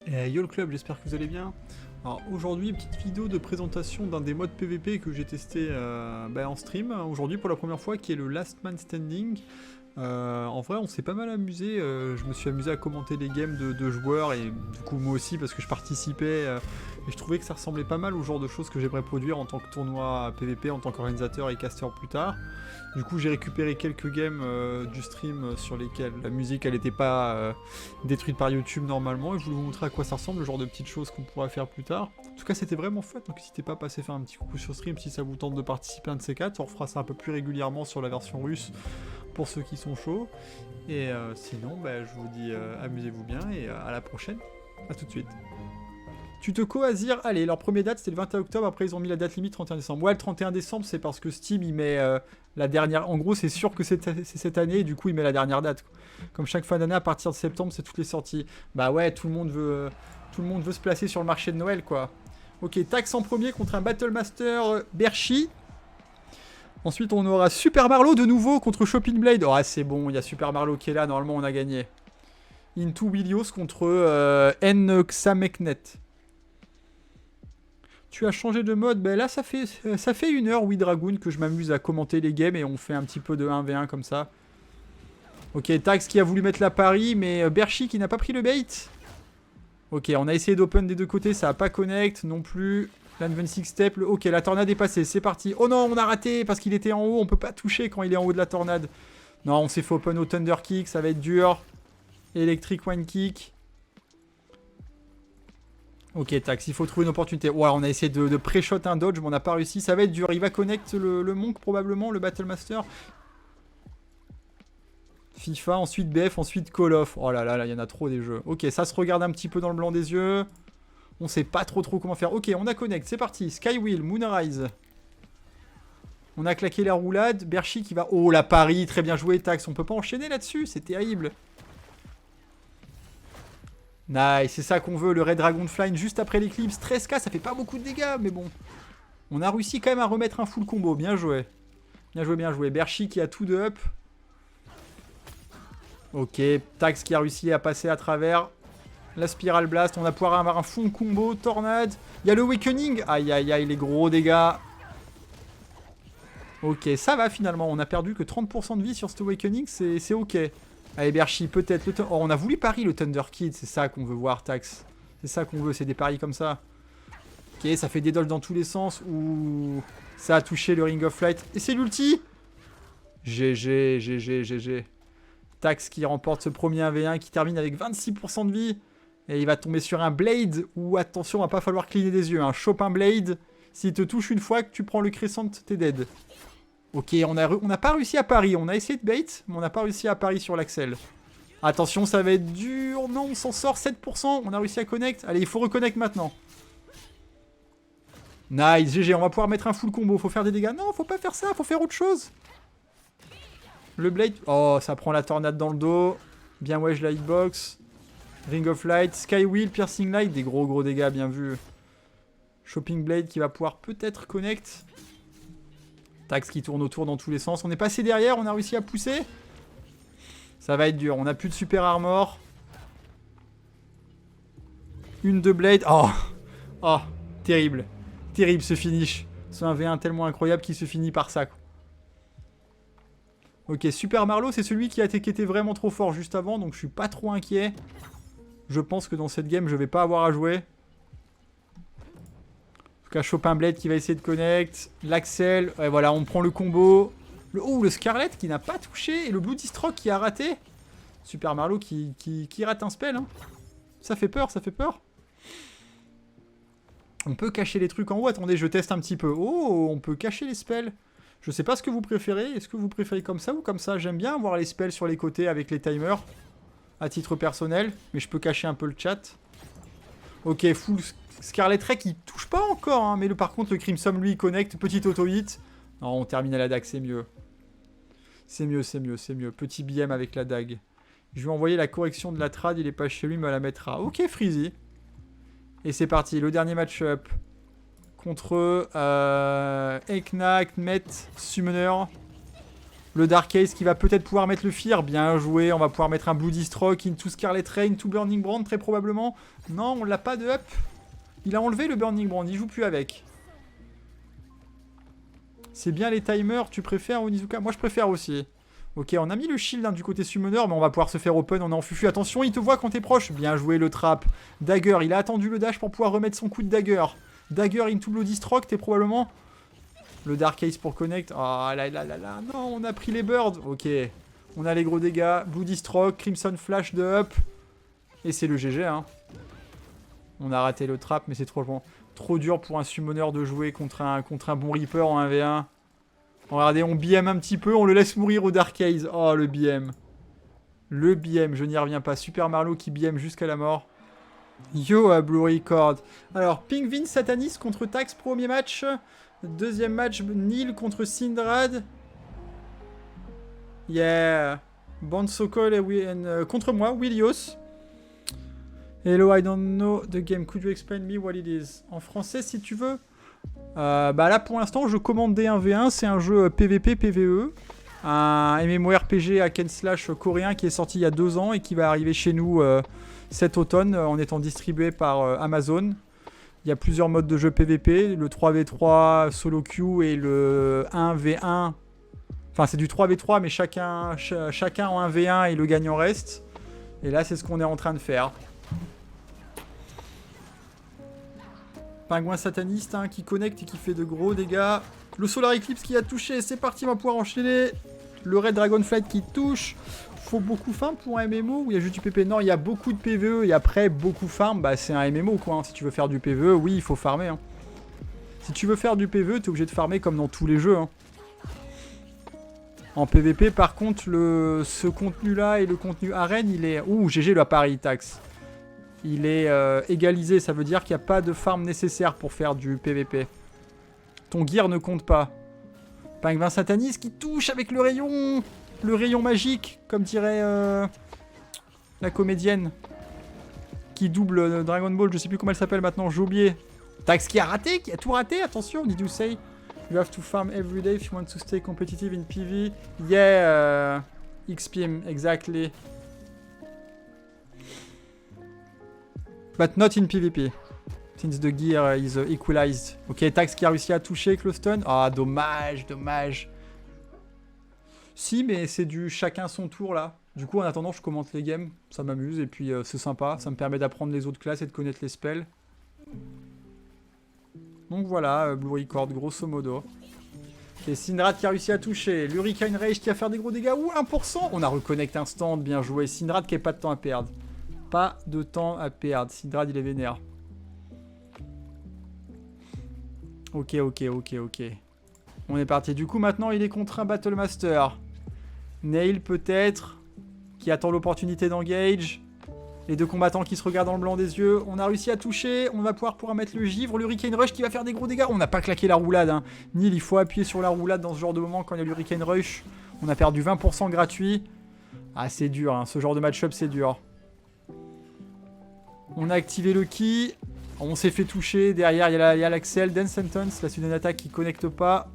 Yo le club, j'espère que vous allez bien. Alors aujourd'hui, petite vidéo de présentation d'un des modes PVP que j'ai testé en stream aujourd'hui pour la première fois, qui est le Last Man Standing. En vrai, on s'est pas mal amusé. Je me suis amusé à commenter les games de joueurs et du coup moi aussi parce que je participais et je trouvais que ça ressemblait pas mal au genre de choses que j'aimerais produire en tant que tournoi PVP, en tant qu'organisateur et caster plus tard. Du coup, j'ai récupéré quelques games du stream sur lesquels la musique elle était pas détruite par YouTube normalement et je voulais vous montrer à quoi ça ressemble, le genre de petites choses qu'on pourrait faire plus tard. En tout cas, c'était vraiment fun, donc n'hésitez pas à passer faire un petit coucou sur stream si ça vous tente de participer à un de ces quatre. On refera ça un peu plus régulièrement sur la version russe pour ceux qui sont chauds. Et sinon, je vous dis amusez-vous bien et à la prochaine. A tout de suite. Tuto Azir, allez, leur première date c'était le 21 octobre, après ils ont mis la date limite 31 décembre. Ouais, le 31 décembre c'est parce que Steam il met la dernière. En gros, c'est sûr que c'est cette année et du coup il met la dernière date. Comme chaque fin d'année, à partir de septembre, c'est toutes les sorties. Bah ouais, tout le monde veut se placer sur le marché de Noël quoi. Ok, Tax en premier contre un Battlemaster Berchi. Ensuite, on aura Super Marlowe de nouveau contre Shopping Blade. Oh, c'est bon, il y a Super Marlowe qui est là, normalement on a gagné. Into Willios contre N Xameknet. Tu as changé de mode, ben là ça fait 1 heure, oui Dragoon, que je m'amuse à commenter les games et on fait un petit peu de 1v1 comme ça. Ok, Tax qui a voulu mettre la pari, mais Berchi qui n'a pas pris le bait. Ok, on a essayé d'open des deux côtés, ça n'a pas connect non plus. L'Advancing Step, ok, la tornade est passée, c'est parti. Oh non, on a raté parce qu'il était en haut, on peut pas toucher quand il est en haut de la tornade. Non, on s'est fait open au Thunder Kick, ça va être dur. Electric One Kick. Ok, Tax, il faut trouver une opportunité. Ouais, on a essayé de pré-shot un dodge, mais on n'a pas réussi. Ça va être dur. Il va connect le Monk, probablement, le Battlemaster. FIFA, ensuite BF, ensuite Call of. Oh là là, là, il y en a trop des jeux. Ok, ça se regarde un petit peu dans le blanc des yeux. On sait pas trop comment faire. Ok, on a connect, c'est parti. Skywheel, Moonrise. On a claqué la roulade. Berchi qui va... Oh, la pari, très bien joué, Tax. On peut pas enchaîner là-dessus, c'est terrible. Nice, c'est ça qu'on veut, le Red Dragonfly juste après l'éclipse. 13k, ça fait pas beaucoup de dégâts, mais bon. On a réussi quand même à remettre un full combo, bien joué. Bien joué, bien joué. Berchi qui a tout de up. Ok, Tax qui a réussi à passer à travers la Spiral Blast. On va pouvoir avoir un full combo, Tornade. Il y a le Awakening. Aïe, aïe, aïe, les gros dégâts. Ok, ça va finalement. On a perdu que 30% de vie sur cet Awakening, c'est ok. Allez, Berchi, peut-être. Oh, on a voulu pari le Thunder Kid, c'est ça qu'on veut voir, Tax. C'est ça qu'on veut, c'est des paris comme ça. Ok, ça fait des dodges dans tous les sens. Ouh, ça a touché le Ring of Light. Et c'est l'ulti. GG, GG, GG. Tax qui remporte ce premier 1v1, qui termine avec 26% de vie. Et il va tomber sur un Blade, où attention, il va pas falloir cligner des yeux. Un Chopin Blade, s'il te touche une fois que tu prends le Crescent, t'es dead. Ok, on n'a pas réussi à pari. On a essayé de bait, mais on n'a pas réussi à pari sur l'Axel. Attention, ça va être dur. Non, on s'en sort, 7%. On a réussi à connect. Allez, il faut reconnect maintenant. Nice, GG. On va pouvoir mettre un full combo. Faut faire des dégâts. Non, faut pas faire ça. Faut faire autre chose. Le Blade. Oh, ça prend la tornade dans le dos. Bien wesh la hitbox. Ring of Light. Skywheel, Piercing Light. Des gros dégâts, bien vu. Shopping Blade qui va pouvoir peut-être connect. Tax qui tourne autour dans tous les sens. On est passé derrière, on a réussi à pousser. Ça va être dur, on n'a plus de super armor. Une de Blade. Oh, oh, terrible. Terrible ce finish. Ce 1v1 tellement incroyable qui se finit par ça. Ok, Super Marlowe, c'est celui qui était vraiment trop fort juste avant, donc je suis pas trop inquiet. Je pense que dans cette game, je vais pas avoir à jouer. En tout cas, Chopin Blade qui va essayer de connect. L'Axel. Ouais, voilà, on prend le combo. Le Scarlet qui n'a pas touché. Et le Bloody Stroke qui a raté. Super Marlowe qui rate un spell. Hein. Ça fait peur, ça fait peur. On peut cacher les trucs en haut. Attendez, je teste un petit peu. Oh, on peut cacher les spells. Je sais pas ce que vous préférez. Est-ce que vous préférez comme ça ou comme ça? J'aime bien avoir les spells sur les côtés avec les timers. À titre personnel. Mais je peux cacher un peu le chat. Ok, full Scarlet Ray qui touche pas encore, hein, mais par contre le Crimson lui connecte, petit auto-hit. Non, on termine à la dague, c'est mieux. C'est mieux, c'est mieux, c'est mieux. Petit BM avec la dague. Je vais envoyer la correction de la trad, il est pas chez lui, mais elle la mettra. Ok, Freezy. Et c'est parti, le dernier match-up. Contre Eknak, Met, Summoner. Le Dark Ace qui va peut-être pouvoir mettre le Fear. Bien joué. On va pouvoir mettre un Bloody Stroke into Scarlet Rain, to Burning Brand très probablement. Non, on l'a pas de up. Il a enlevé le Burning Brand. Il joue plus avec. C'est bien les timers. Tu préfères Onizuka? Moi, je préfère aussi. Ok, on a mis le shield du côté summoner, mais on va pouvoir se faire open. On est en fufu. Attention, il te voit quand t'es proche. Bien joué le trap. Dagger, il a attendu le dash pour pouvoir remettre son coup de dagger. Dagger into Bloody Stroke, t'es probablement... Le Dark Ace pour connect. Ah là là là là. Non, on a pris les birds. Ok. On a les gros dégâts. Bloody Stroke, Crimson Flash de up. Et c'est le GG, hein. On a raté le trap, mais c'est trop dur pour un summoner de jouer contre un bon Reaper en 1v1. Regardez, on BM un petit peu. On le laisse mourir au Dark Ace. Oh, le BM. Le BM, je n'y reviens pas. Super Marlowe qui BM jusqu'à la mort. Yo, à Blue Record. Alors, Pingvin Satanis contre Tax, premier match. Deuxième match, Neil contre Syndrad. Yeah. Bond Sokol et contre moi, Willios. Hello, I don't know the game. Could you explain me what it is? En français, si tu veux. Bah là, pour l'instant, je commande des 1v1. C'est un jeu PVP, PVE. Un MMORPG hack and slash coréen qui est sorti il y a 2 ans et qui va arriver chez nous cet automne en étant distribué par Amazon. Il y a plusieurs modes de jeu PVP, le 3v3 solo queue et le 1v1. Enfin, c'est du 3v3, mais chacun en 1v1 et le gagnant reste. Et là, c'est ce qu'on est en train de faire. Pingouin sataniste hein, qui connecte et qui fait de gros dégâts. Le Solar Eclipse qui a touché, c'est parti, on va pouvoir enchaîner. Le Red Dragonflight qui touche. Faut beaucoup farm pour un MMO ou il y a juste du PP? Non, il y a beaucoup de PVE et après beaucoup farm, bah c'est un MMO quoi. Hein. Si tu veux faire du PVE, oui, il faut farmer. Hein. Si tu veux faire du PVE, t'es obligé de farmer comme dans tous les jeux. Hein. En PVP, par contre, ce contenu-là et le contenu arène, il est... Ouh, GG le appareil tax. Il est égalisé, ça veut dire qu'il n'y a pas de farm nécessaire pour faire du PVP. Ton gear ne compte pas. Pingvin Satanis qui touche avec le rayon... Le rayon magique, comme dirait la comédienne qui double Dragon Ball, je sais plus comment elle s'appelle maintenant, j'ai oublié. Tax qui a raté, qui a tout raté, attention, did you say? You have to farm every day if you want to stay competitive in PV. Yeah, XPM, exactly. But not in PvP. Since the gear is equalized. Ok, Tax qui a réussi à toucher avec le stun. Ah, dommage, dommage. Si, mais c'est du chacun son tour là. Du coup, en attendant, je commente les games. Ça m'amuse et puis c'est sympa. Ça me permet d'apprendre les autres classes et de connaître les spells. Donc voilà, Blue Record, grosso modo. Ok, Syndrad qui a réussi à toucher. L'Hurricane Rage qui va faire des gros dégâts. Ouh, 1%. On a reconnecté instant, bien joué. Syndrad qui n'a pas de temps à perdre. Pas de temps à perdre. Syndrad, il est vénère. Ok. On est parti. Du coup, maintenant, il est contre un Battle Master. Nail, peut-être, qui attend l'opportunité d'engage. Les deux combattants qui se regardent dans le blanc des yeux. On a réussi à toucher. On va pouvoir mettre le givre. L'Hurricane Rush qui va faire des gros dégâts. On n'a pas claqué la roulade. Hein. Neil, il faut appuyer sur la roulade dans ce genre de moment quand il y a l'Hurricane Rush. On a perdu 20% gratuit. Ah, c'est dur. Hein. Ce genre de match-up, c'est dur. On a activé le ki. On s'est fait toucher. Derrière, il y a l'Axel. Dance Sentence. La suite d'une attaque qui connecte pas.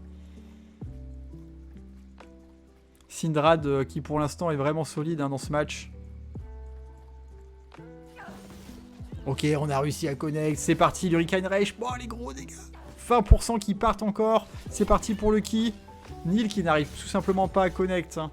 Syndrad qui pour l'instant est vraiment solide hein, dans ce match. Ok, on a réussi à connect. C'est parti, l'Hurricane Rage. Bon, les gros dégâts. 20% qui partent encore. C'est parti pour le ki. Neil qui n'arrive tout simplement pas à connect. Hein.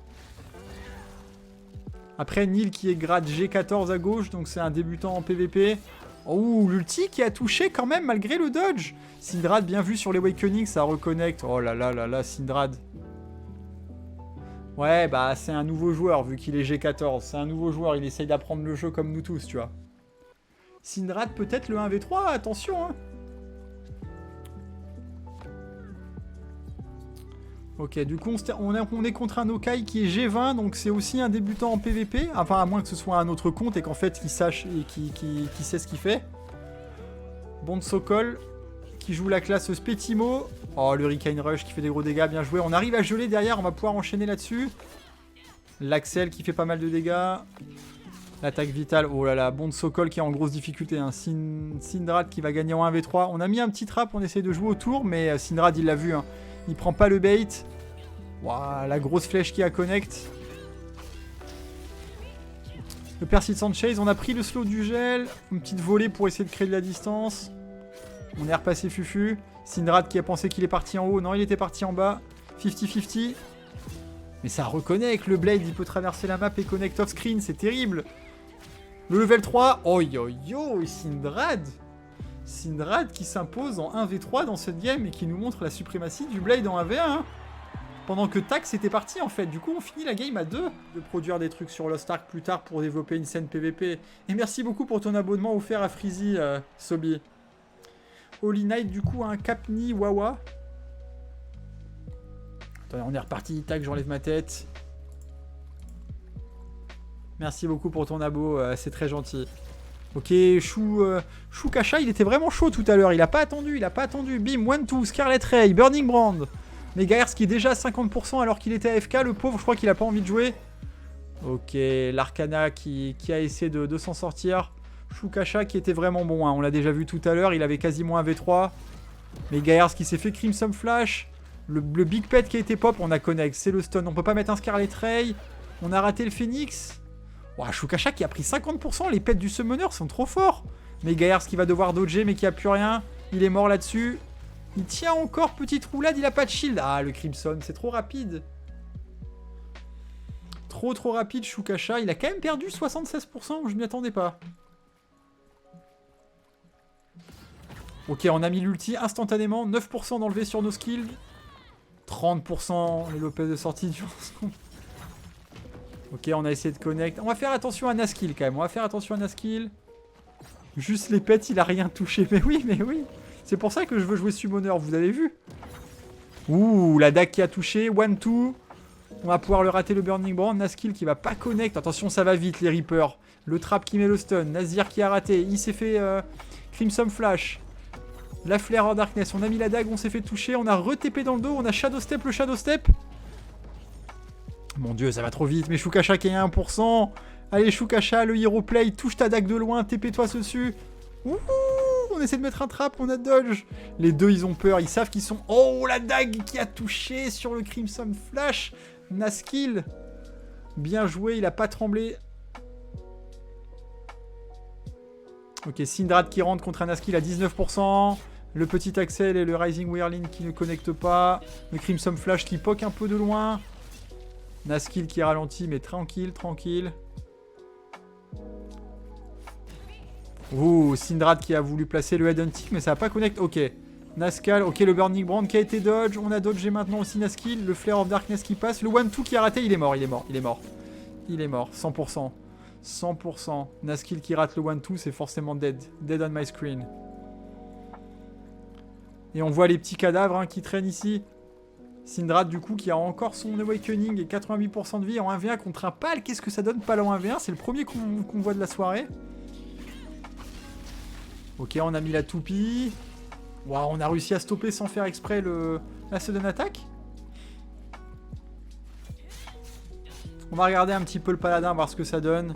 Après, Neil qui est grade G14 à gauche. Donc c'est un débutant en PVP. Oh, l'ulti qui a touché quand même malgré le dodge. Syndrad bien vu sur l'Awakening, ça reconnecte. Oh là là là là, Syndrad. Ouais, bah c'est un nouveau joueur vu qu'il est G14. C'est un nouveau joueur, il essaye d'apprendre le jeu comme nous tous, tu vois. Syndrad peut-être le 1v3, attention hein. Ok, du coup on est contre un Okai qui est G20, donc c'est aussi un débutant en PVP. Enfin, à moins que ce soit un autre compte et qu'en fait il sache et qu'il sait ce qu'il fait. Bond Sokol qui joue la classe Spetimo. Oh, le Hurricane Rush qui fait des gros dégâts, bien joué. On arrive à geler derrière, on va pouvoir enchaîner là-dessus. L'Axel qui fait pas mal de dégâts. L'attaque vitale, oh là là, Bond Sokol qui est en grosse difficulté. Hein. Syndrad qui va gagner en 1v3. On a mis un petit trap, on essaye de jouer autour, mais Syndrad il l'a vu. Hein. Il prend pas le bait. Waouh, la grosse flèche qui a connect. Le Persistent Chase, on a pris le slow du gel. Une petite volée pour essayer de créer de la distance. On est repassé Fufu. Syndrad qui a pensé qu'il est parti en haut. Non, il était parti en bas. 50-50. Mais ça reconnecte. Le Blade, il peut traverser la map et connect off-screen. C'est terrible. Le level 3. Oh yo yo, Syndrad. Syndrad qui s'impose en 1v3 dans cette game et qui nous montre la suprématie du Blade en 1v1. Hein. Pendant que Tax était parti en fait. Du coup, on finit la game à 2. De produire des trucs sur Lost Ark plus tard pour développer une scène PVP. Et merci beaucoup pour ton abonnement offert à Freezy, Sobi. Holy Knight, du coup, un Capni Wawa. Attendez, on est reparti. Tac, j'enlève ma tête. Merci beaucoup pour ton abo, c'est très gentil. Ok, Chou Kasha, il était vraiment chaud tout à l'heure. Il a pas attendu, Bim, 1-2, Scarlet Ray, Burning Brand. Megahertz qui est déjà à 50% alors qu'il était AFK. Le pauvre, je crois qu'il a pas envie de jouer. Ok, l'Arcana qui a essayé de s'en sortir. Shukasha qui était vraiment bon, hein. On l'a déjà vu tout à l'heure, il avait quasiment un V3. Megahertz qui s'est fait Crimson Flash. Le Big Pet qui a été pop, on a connect, c'est le stun. On peut pas mettre un Scarlet Ray. On a raté le Phoenix. Wow, Shukasha qui a pris 50%, les pets du Summoner sont trop forts. Megahertz qui va devoir dodger mais qui a plus rien. Il est mort là-dessus. Il tient encore, petite roulade, il a pas de shield. Ah, le Crimson, c'est trop rapide. Trop rapide, Shukasha. Il a quand même perdu 76%, je m'y attendais pas. Ok, on a mis l'ulti instantanément. 9% d'enlevé sur nos skills. 30% les Lopez de sortie du Ok, on a essayé de connect. On va faire attention à Naskill quand même. Juste les pets, il a rien touché. Mais oui. C'est pour ça que je veux jouer Summoner, vous avez vu. Ouh, la dague qui a touché. 1-2. On va pouvoir le rater, le Burning Brand. Naskill qui va pas connect. Attention, ça va vite, les Reapers. Le trap qui met le stun. Nazir qui a raté. Il s'est fait Crimson Flash. La Flare of Darkness. On a mis la dague, on s'est fait toucher. On a re-TP dans le dos. On a Shadow Step, le Shadow Step. Mon dieu, ça va trop vite. Mais Shukasha qui est à 1%. Allez, Shukasha, le Hero Play. Touche ta dague de loin. TP-toi dessus. Ouh, on essaie de mettre un trap. On a dodge. Les deux, ils ont peur. Ils savent qu'ils sont... Oh, la dague qui a touché sur le Crimson Flash. Naskill. Bien joué. Il a pas tremblé. Ok, Syndrad qui rentre contre un Naskill à 19%. Le petit Axel et le Rising Whirling qui ne connectent pas. Le Crimson Flash qui poke un peu de loin. Naskill qui ralentit, mais tranquille. Ouh, Syndrad qui a voulu placer le Head Hunting, mais ça n'a pas connect. Ok, Naskal, ok, le Burning Brand qui a été dodge. On a dodgé maintenant aussi Naskill. Le Flare of Darkness qui passe. Le 1-2 qui a raté, il est mort. 100%. 100%. Naskill qui rate le 1-2, c'est forcément dead. Dead on my screen. Et on voit les petits cadavres hein, qui traînent ici. Syndrad du coup qui a encore son Awakening et 88% de vie en 1v1 contre un pal. Qu'est-ce que ça donne pal en 1v1? C'est le premier qu'on voit de la soirée. Ok, on a mis la toupie. Waouh, on a réussi à stopper sans faire exprès la sudden attack. On va regarder un petit peu le paladin, voir ce que ça donne.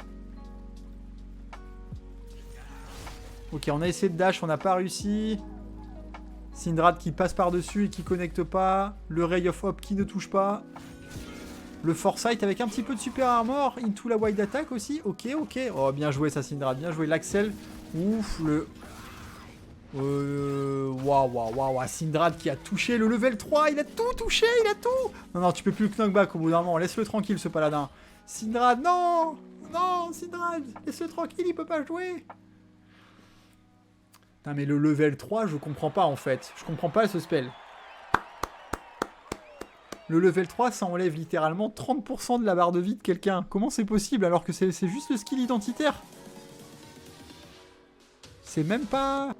Ok, on a essayé de dash, on n'a pas réussi. Syndrad qui passe par-dessus et qui connecte pas. Le Ray of Hope qui ne touche pas. Le Foresight avec un petit peu de super armor. Into la wide attack aussi. Ok. Oh, bien joué ça, Syndrad. Bien joué. L'Axel. Ouf, le... Waouh. Syndrad qui a touché le level 3. Il a tout touché, Non, tu peux plus le knockback au bout d'un moment. Laisse-le tranquille, ce paladin. Syndrad, non, Syndrad. Laisse-le tranquille, il peut pas jouer. Putain, mais le level 3, je comprends pas en fait. Je comprends pas ce spell. Le level 3, ça enlève littéralement 30% de la barre de vie de quelqu'un. Comment c'est possible alors que c'est juste le skill identitaire? C'est même pas...